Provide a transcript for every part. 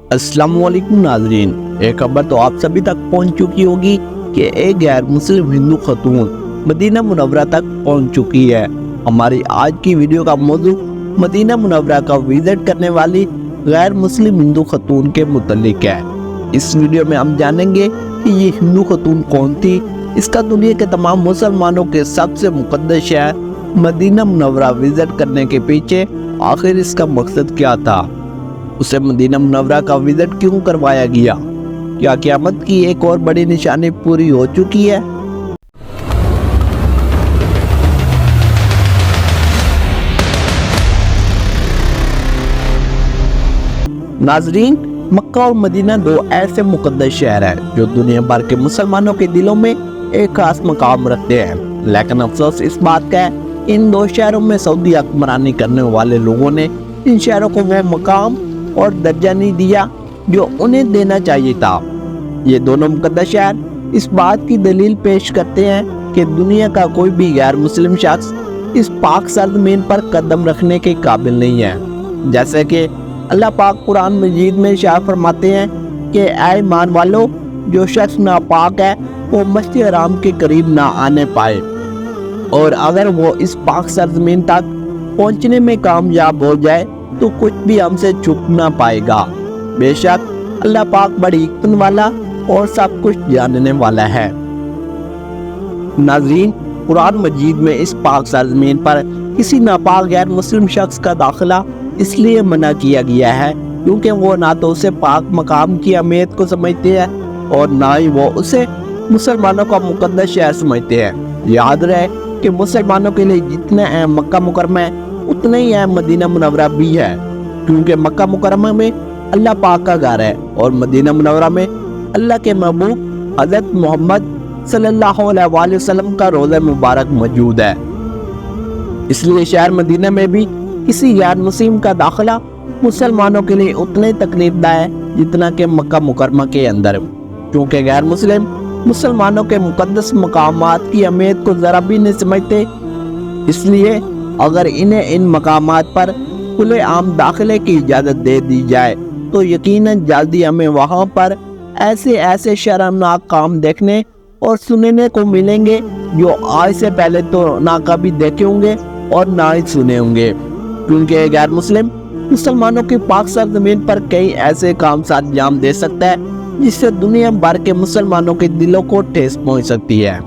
अस्सलाम वालेकुम नाजरीन, एक खबर तो आप सभी तक पहुंच चुकी होगी कि एक गैर मुस्लिम हिंदू खतून मदीना मुनव्वरा तक पहुंच चुकी है। हमारी आज की वीडियो का मौजू मदीना मुनव्वरा का विजिट करने वाली गैर मुस्लिम हिंदू खतून के मुतल्लिक है। इस वीडियो में हम जानेंगे कि ये हिंदू खतून कौन थी, इसका दुनिया के तमाम मुसलमानों के सबसे मुकद्दस शहर मदीना मुनव्वरा विजिट करने के पीछे आखिर इसका मकसद क्या था, उसे मदीना मुनव्वरा का विजिट क्यों करवाया गया, क्या क़यामत की एक और बड़ी निशानी पूरी हो चुकी है। नाजरीन, मक्का और मदीना दो ऐसे मुकद्दस शहर हैं जो दुनिया भर के मुसलमानों के दिलों में एक खास मकाम रखते हैं, लेकिन अफसोस इस बात का है कि इन दो शहरों में सऊदी हुक्मरानी करने वाले लोगों ने इन शहरों को वो मकाम और दर्जा नहीं दिया जो उन्हें देना चाहिए था। ये दोनों मुकद्दस शहर इस बात की दलील पेश करते हैं कि दुनिया का कोई भी गैर मुस्लिम शख्स इस पाक सरजमीन पर कदम रखने के काबिल नहीं है। जैसे कि अल्लाह पाक कुरान मजीद में इरशाद फरमाते हैं कि ऐ ईमान वालों, जो शख्स नापाक है वो मस्जिद हराम के करीब ना आने पाए, और अगर वो इस पाक सरजमीन तक पहुंचने में कामयाब हो जाए तो कुछ भी हमसे छुप ना पाएगा। बेशक अल्लाह पाक बड़ी हिकमत वाला और सब कुछ जानने वाला है। नाज़रीन, कुरान मजीद में इस पाक सरजमीन पर किसी नापाक गैर मुस्लिम शख्स का दाखिला इसलिए मना किया गया है क्योंकि वो ना तो उसे पाक मकाम की अहमियत को समझते हैं और ना ही वो उसे मुसलमानों का मुकद्दस शहर समझते हैं। याद रहे कि मुसलमानों के लिए जितना अहम मक्का मुकरमा है उतना ही अहम मदीना मुनव्वरा भी है, क्योंकि मक्का मुकरमा में अल्लाह पाक का घर है और मदीना मुनव्वरा में अल्लाह के महबूब हज़रत मोहम्मद सल्लल्लाहु अलैहि वसल्लम का रोज़ा मुबारक मौजूद है। इसलिए शहर मदीना में भी किसी गैर मुस्लिम का दाखिला मुसलमानों के लिए उतना ही तकलीफदा है जितना कि मक्का मुकरमा के अंदर, क्योंकि गैर मुस्लिम मुसलमानों के मुकद्दस मकामात की अहमियत को ज़रा भी नहीं समझते। इसलिए अगर इन्हें इन मकामात पर खुले आम दाखिले की इजाज़त दे दी जाए तो यकीनन जल्दी हमें वहाँ पर ऐसे शर्मनाक काम देखने और सुनने को मिलेंगे जो आज से पहले तो ना कभी देखे होंगे और ना ही सुने होंगे, क्योंकि गैर मुस्लिम मुसलमानों की पाक सरजमीन पर कई ऐसे काम से अंजाम दे सकता है जिससे दुनिया भर के मुसलमानों के दिलों को ठेस पहुँच सकती है।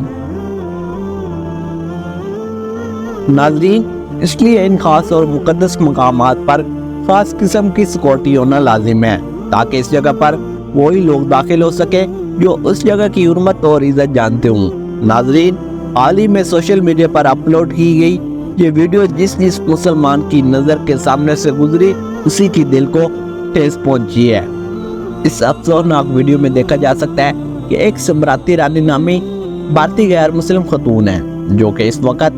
नाज़रीन, इसलिए इन खास और मुकद्दस मकामात पर खास किस्म की सिक्योरिटी होना लाजिम है ताकि इस जगह पर वही लोग दाखिल हो सके जो उस जगह की हुर्मत और इज्जत जानते हों। नाज़रीन, हाल ही में सोशल मीडिया पर अपलोड की गई ये वीडियो जिस मुसलमान की नज़र के सामने से गुजरी उसी की दिल को ठेस पहुंची है। इस अफसोसनाक वीडियो में देखा जा सकता है कि एक स्मृति ईरानी नामी भारतीय गैर मुस्लिम खतून है जो कि इस वक्त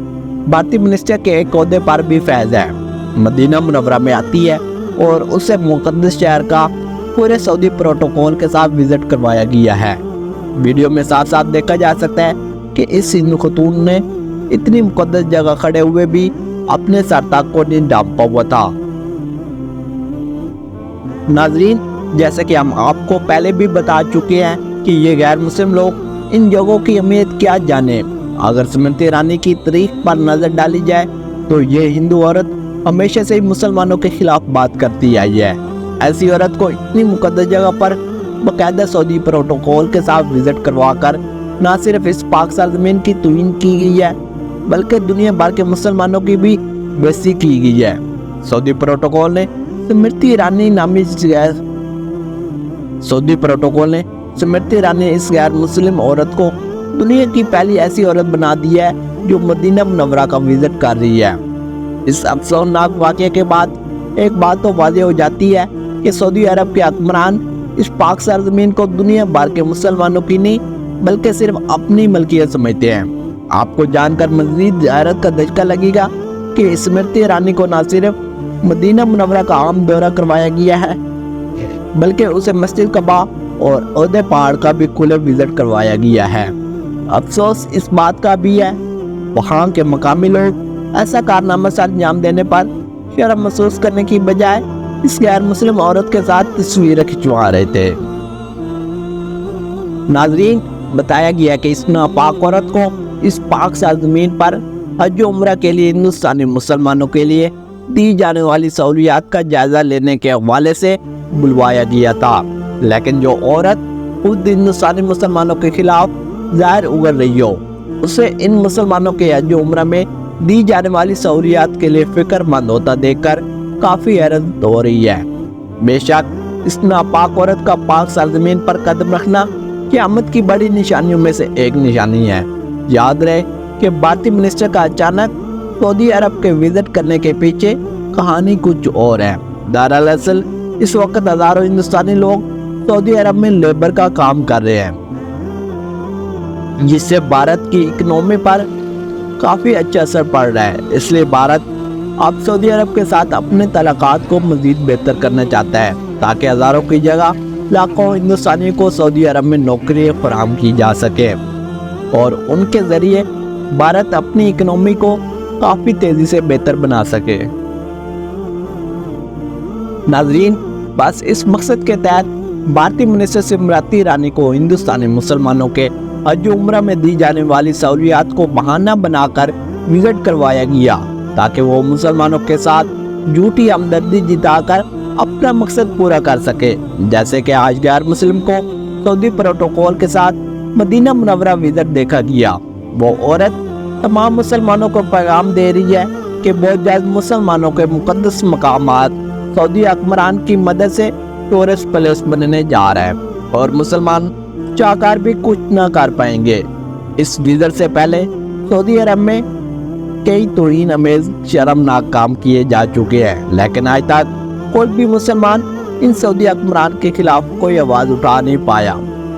भारतीय मिनिस्टर के एक ओहदे पर भी फैज है, मदीना मुनव्वरा में आती है और उसे मुकद्दस शहर का पूरे सऊदी प्रोटोकॉल के साथ विजिट करवाया गया है। वीडियो में साथ साथ देखा जा सकता है कि इस हिंदू खतून ने इतनी मुकद्दस जगह खड़े हुए भी अपने सर तक को नहीं ढांपा हुआ था। नाजरीन, जैसे कि हम आपको पहले भी बता चुके हैं कि ये गैर मुस्लिम लोग इन जगहों की अहमियत क्या जाने। अगर स्मृति ईरानी की तारीख पर नजर डाली जाए तो ये हिंदू औरत हमेशा से ही मुसलमानों के खिलाफ बात करती आई है। ऐसी औरत को इतनी मुकद्दस जगह पर बाकायदा सऊदी प्रोटोकॉल के साथ विजिट करवाकर न सिर्फ इस पाक सरजमीन की तौहीन की गई है बल्कि दुनिया भर के मुसलमानों की भी बेइज्जती की गई है। सऊदी प्रोटोकॉल ने स्मृति ईरानी इस गैर मुस्लिम औरत को दुनिया की पहली ऐसी औरत बना दी है जो मदीना मुनव्वरा का विजिट कर रही है। इस अफसोसनाक वाक़े के बाद एक बात तो वाज़ेह हो जाती है कि सऊदी अरब के हुक्मरान इस पाक सरजमीन को दुनिया भर के मुसलमानों की नहीं बल्कि सिर्फ अपनी मलकियत समझते हैं। आपको जानकर मज़ीद हैरत का धक्का लगेगा कि स्मृति ईरानी को न सिर्फ मदीना मुनव्वरा का आम दौरा करवाया गया है बल्कि उसे मस्जिद कबा और ओहदे पहाड़ का भी खुले विजिट करवाया गया है। अफसोस इस बात का भी है वहाँ के मकामी लोग ऐसा कारनामा से अंजाम देने पर शर्म महसूस करने की बजाय اس غیر مسلم عورت کے ساتھ تصویریں کھنچوا رہے تھے۔ ناظرین، بتایا گیا کہ اس ناپاک عورت کو اس پاک سرزمین پر حج و عمرہ کے لیے ہندوستانی مسلمانوں کے لیے دی جانے والی سہولیات کا جائزہ لینے کے حوالے سے بلوایا گیا تھا، لیکن جو عورت خود ہندوستانی مسلمانوں کے خلاف ظاہر اگل رہی ہو، اسے ان مسلمانوں کے حج و عمرہ میں دی جانے والی سہولیات کے لیے فکر مند ہوتا دیکھ کر کافی حیرت ہو رہی ہے۔ بے شک اس ناپاک عورت کا پاک سرزمین پر قدم رکھنا قیامت کی بڑی نشانیوں میں سے ایک نشانی ہے۔ یاد رہے کہ بھارتی منسٹر کا اچانک سعودی عرب کے وزٹ کرنے کے پیچھے کہانی کچھ اور ہے۔ دراصل اس وقت ہزاروں ہندوستانی لوگ سعودی عرب میں لیبر کا کام کر رہے ہیں، جس سے بھارت کی اکنومی پر کافی اچھا اثر پڑ رہا ہے۔ اس لیے بھارت اب سعودی عرب کے ساتھ اپنے تعلقات کو مزید بہتر کرنا چاہتا ہے، تاکہ ہزاروں کی جگہ لاکھوں ہندوستانیوں کو سعودی عرب میں نوکری فراہم کی جا سکے اور ان کے ذریعے بھارت اپنی اکنومی کو کافی تیزی سے بہتر بنا سکے۔ ناظرین، بس اس مقصد کے تحت بھارتی منسٹر اسمرتی ایرانی کو ہندوستانی مسلمانوں کے حج و عمرہ میں دی جانے والی سہولیات کو بہانہ بنا کر وزٹ کروایا گیا، تاکہ وہ مسلمانوں کے ساتھ جھوٹی ہمدردی جتا کر اپنا مقصد پورا کر سکے، جیسے کہ آج غیر مسلم کو سعودی پروٹوکول کے ساتھ مدینہ منورہ وزٹ دیکھا گیا۔ وہ عورت تمام مسلمانوں کو پیغام دے رہی ہے کہ بہت جلد مسلمانوں کے مقدس مقامات سعودی حکمران کی مدد سے ٹورسٹ پلیس بننے جا رہا ہے اور مسلمان چاہ کر بھی کچھ نہ کر پائیں گے۔ اس وزٹ سے پہلے سعودی عرب میں کئی توہین آمیز شرمناک کام کیے جا چکے ہیں، لیکن آج تک کوئی بھی مسلمان ان سعودی حکمران کے خلاف کوئی آواز اٹھا نہیں پایا۔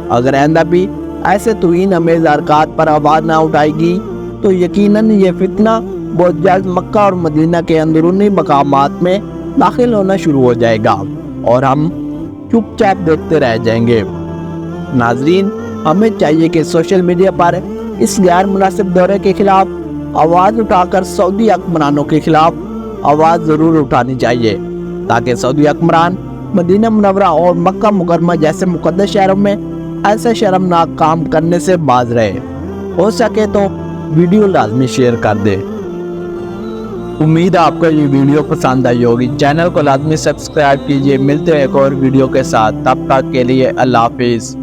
اگر آئندہ بھی ایسے توہین آمیز حرکات پر آواز نہ اٹھائے گی تو یقیناً یہ فتنہ بہت جلد مکہ اور مدینہ کے اندرونی مقامات میں داخل ہونا شروع ہو جائے گا اور ہم چپ چاپ دیکھتے رہ جائیں گے۔ ناظرین، ہمیں چاہیے کہ سوشل میڈیا پر اس غیر مناسب دورے کے خلاف آواز اٹھا کر سعودی حکمرانوں کے خلاف آواز ضرور اٹھانی چاہیے، تاکہ سعودی حکمران مدینہ منورہ اور مکہ مکرمہ جیسے مقدس شہروں میں ایسا شرمناک کام کرنے سے باز رہے۔ ہو سکے تو ویڈیو لازمی شیئر کر دے۔ امید ہے آپ کو یہ ویڈیو پسند آئی ہوگی۔ چینل کو لازمی سبسکرائب کیجیے۔ ملتے ہیں ایک اور ویڈیو کے ساتھ، تب تک کے لیے اللہ حافظ۔